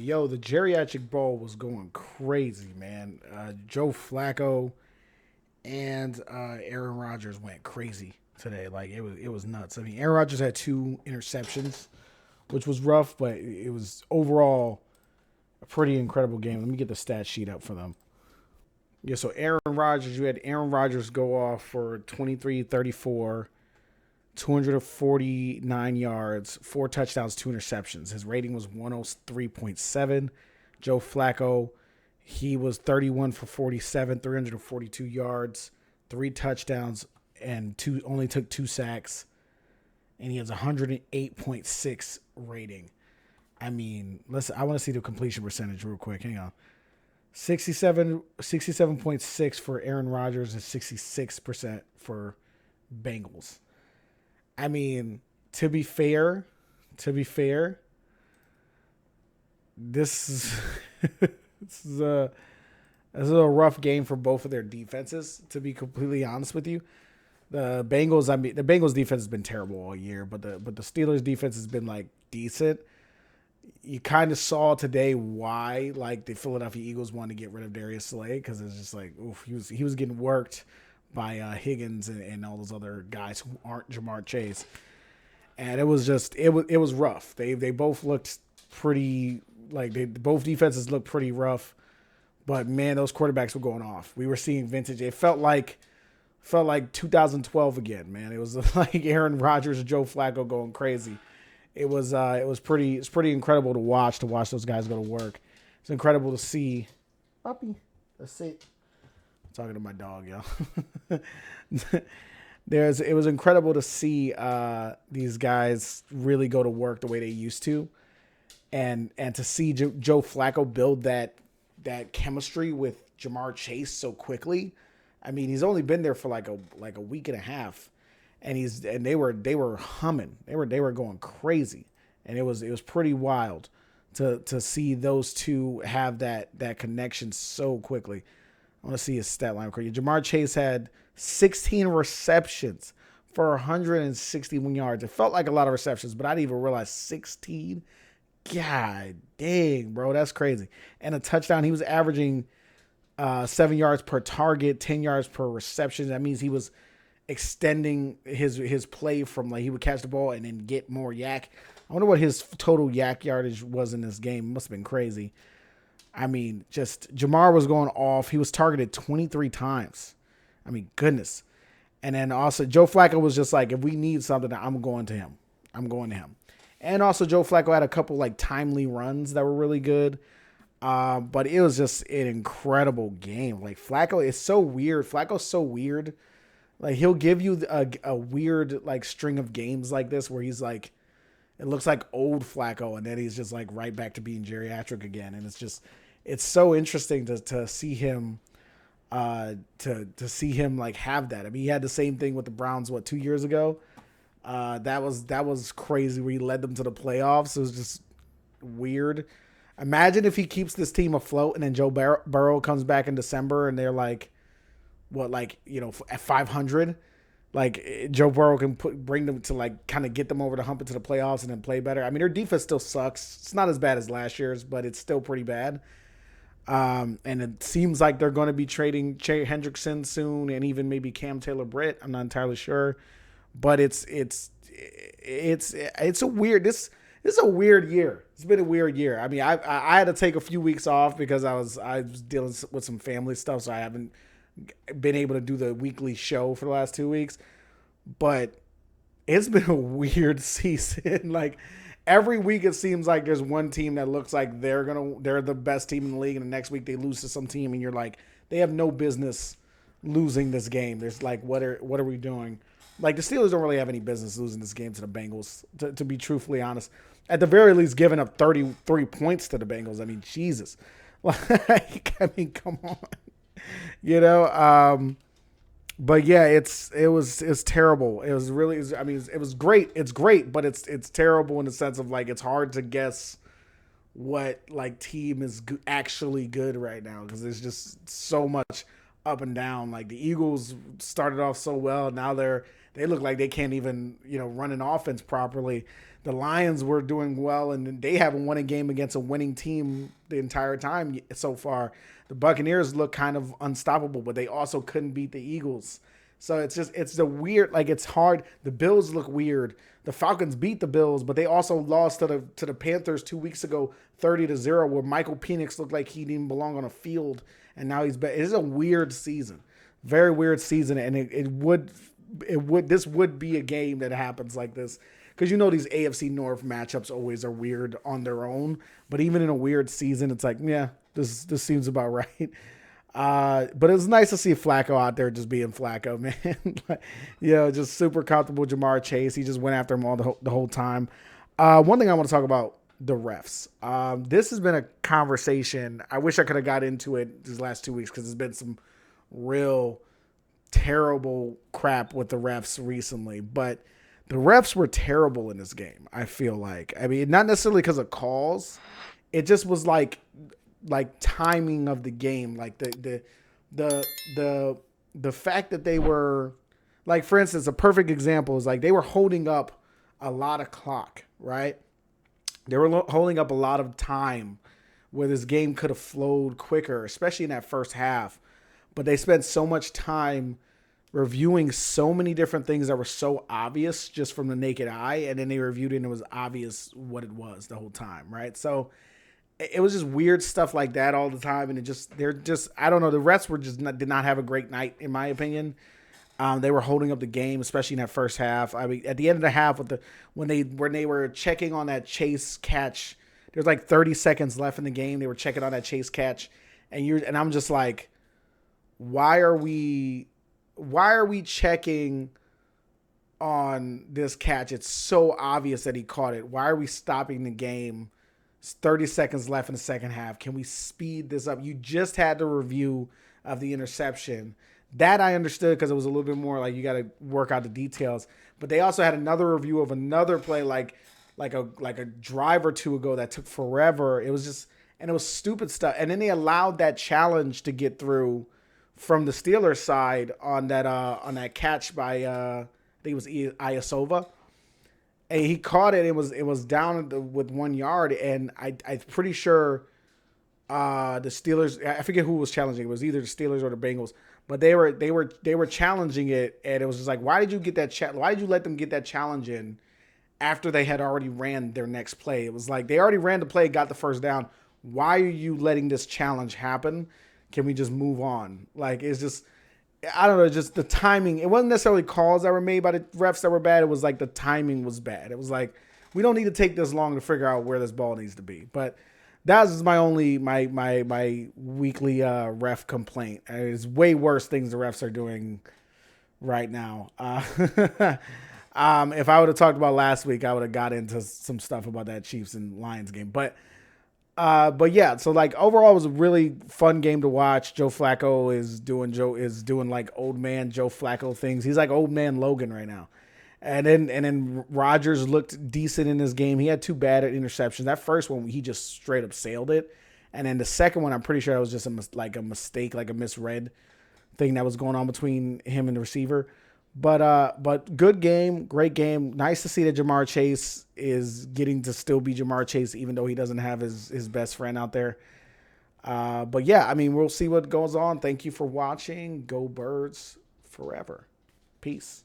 Yo, the geriatric bowl was going crazy, man. Joe Flacco and Aaron Rodgers went crazy today. Like it was nuts. I mean, Aaron Rodgers had two interceptions, which was rough, but it was overall a pretty incredible game. Let me get the stat sheet up for them. Yeah, so Aaron Rodgers, you had Aaron Rodgers go off for 23-34, 249 yards, four touchdowns, two interceptions. His rating was 103.7. Joe Flacco, he was 31 for 47, 342 yards, three touchdowns, and only took two sacks. And he has 108.6 rating. I mean, I want to see the completion percentage real quick. Hang on. 67.6 for Aaron Rodgers and 66% for Bengals. I mean, to be fair, this is this is a rough game for both of their defenses. To be completely honest with you, the Bengals defense has been terrible all year, but the Steelers defense has been like decent. You kind of saw today why like the Philadelphia Eagles wanted to get rid of Darius Slay, because it's just like, oof, he was getting worked by Higgins and all those other guys who aren't Jamar Chase, and it was rough. They both looked pretty like both defenses looked pretty rough, but man, those quarterbacks were going off. We were seeing vintage. It felt like 2012 again, man. It was like Aaron Rodgers and Joe Flacco going crazy. It's pretty incredible to watch those guys go to work. It's incredible to see. Puppy, let's see. I'm talking to my dog, yo. It was incredible to see these guys really go to work the way they used to, and to see Joe Flacco build that chemistry with Jamar Chase so quickly. I mean, he's only been there for like a week and a half. And they were humming. They were going crazy. And it was pretty wild to see those two have that connection so quickly. I want to see his stat line quickly. Jamar Chase had 16 receptions for 161 yards. It felt like a lot of receptions, but I didn't even realize 16. God dang, bro, that's crazy. And a touchdown. He was averaging 7 yards per target, 10 yards per reception. That means he was extending his play from like he would catch the ball and then get more yak. I wonder what his total yak yardage was in this game. It must have been crazy. I mean, just Jamar was going off. He was targeted 23 times. I mean, goodness. And then also Joe Flacco was just like, if we need something, I'm going to him. And also Joe Flacco had a couple like timely runs that were really good. But it was just an incredible game. Like Flacco is so weird. Flacco's so weird. Like he'll give you a weird like string of games like this where he's like, it looks like old Flacco, and then he's just like right back to being geriatric again. And it's so interesting to see him, to see him like have that. I mean, he had the same thing with the Browns 2 years ago. That was crazy where he led them to the playoffs. It was just weird. Imagine if he keeps this team afloat and then Joe Burrow comes back in December and they're like, at 500, like Joe Burrow can bring them to like kind of get them over the hump into the playoffs and then play better. I mean, their defense still sucks. It's not as bad as last year's, but it's still pretty bad. And it seems like they're going to be trading Jay Hendrickson soon, and even maybe Cam Taylor-Britt. I'm not entirely sure, but it's a weird. This is a weird year. It's been a weird year. I mean, I had to take a few weeks off because I was dealing with some family stuff, so I haven't been able to do the weekly show for the last 2 weeks. But it's been a weird season. Like every week it seems like there's one team that looks like they're the best team in the league, and the next week they lose to some team and you're like, they have no business losing this game. There's like, what are we doing? Like the Steelers don't really have any business losing this game to the Bengals, to be truthfully honest. At the very least, giving up 33 points to the Bengals. I mean, Jesus. Like, I mean, come on. But yeah, it was terrible. It was really, I mean, it was great. It's great, but it's terrible in the sense of like, it's hard to guess what like team is actually good right now, because there's just so much up and down. Like the Eagles started off so well. Now they look like they can't even, run an offense properly. the Lions were doing well, and they haven't won a game against a winning team the entire time so far. The Buccaneers look kind of unstoppable, but they also couldn't beat the Eagles. So it's the weird, like it's hard. The Bills look weird. The Falcons beat the Bills, but they also lost to the Panthers 2 weeks ago, 30-0, where Michael Penix looked like he didn't belong on a field, and now he's back. It is a weird season, very weird season, and this would be a game that happens like this. Because these AFC North matchups always are weird on their own. But even in a weird season, it's like, yeah, this seems about right. But it was nice to see Flacco out there just being Flacco, man. Just super comfortable. Jamar Chase, he just went after him all the whole time. One thing I want to talk about, the refs. This has been a conversation. I wish I could have got into it these last 2 weeks because there's been some real terrible crap with the refs recently. But the refs were terrible in this game, I feel like. I mean, not necessarily because of calls. It just was like timing of the game. Like the fact that they were, like, for instance, a perfect example is like they were holding up a lot of clock, right? They were holding up a lot of time where this game could have flowed quicker, especially in that first half. But they spent so much time reviewing so many different things that were so obvious just from the naked eye, and then they reviewed it and it was obvious what it was the whole time, right? So it was just weird stuff like that all the time, and they're just I don't know. The refs did not have a great night in my opinion. They were holding up the game, especially in that first half. I mean, at the end of the half, when they were checking on that Chase catch, there's like 30 seconds left in the game. They were checking on that Chase catch, and I'm just like, why are we checking on this catch? It's so obvious that he caught it. Why are we stopping the game? It's 30 seconds left in the second half. Can we speed this up? You just had the review of the interception. That I understood because it was a little bit more like you got to work out the details. But they also had another review of another play like a drive or two ago that took forever. It was stupid stuff. And then they allowed that challenge to get through from the Steelers side on that catch by I think it was Iosova. And he caught it. It was down with 1 yard, and I'm pretty sure the Steelers. I forget who was challenging. It was either the Steelers or the Bengals, but they were challenging it, and it was just like, why did you get that? Why did you let them get that challenge in after they had already ran their next play? It was like they already ran the play, got the first down. Why are you letting this challenge happen? Can we just move on? Like, it's just, I don't know, just the timing. It wasn't necessarily calls that were made by the refs that were bad. It was like the timing was bad. It was like, we don't need to take this long to figure out where this ball needs to be. But that's my only, my weekly ref complaint. It's way worse things the refs are doing right now. If I would have talked about last week, I would have got into some stuff about that Chiefs and Lions game. But yeah, so like overall it was a really fun game to watch. Joe Flacco is doing like old man Joe Flacco things. He's like old man Logan right now. And then Rodgers looked decent in this game. He had 2 bad interceptions. That first one, he just straight up sailed it. And then the second one, I'm pretty sure that was just a mistake, like a misread thing that was going on between him and the receiver. But good game, great game. Nice to see that Jamar Chase is getting to still be Jamar Chase, even though he doesn't have his best friend out there. But yeah, I mean, we'll see what goes on. Thank you for watching. Go Birds forever. Peace.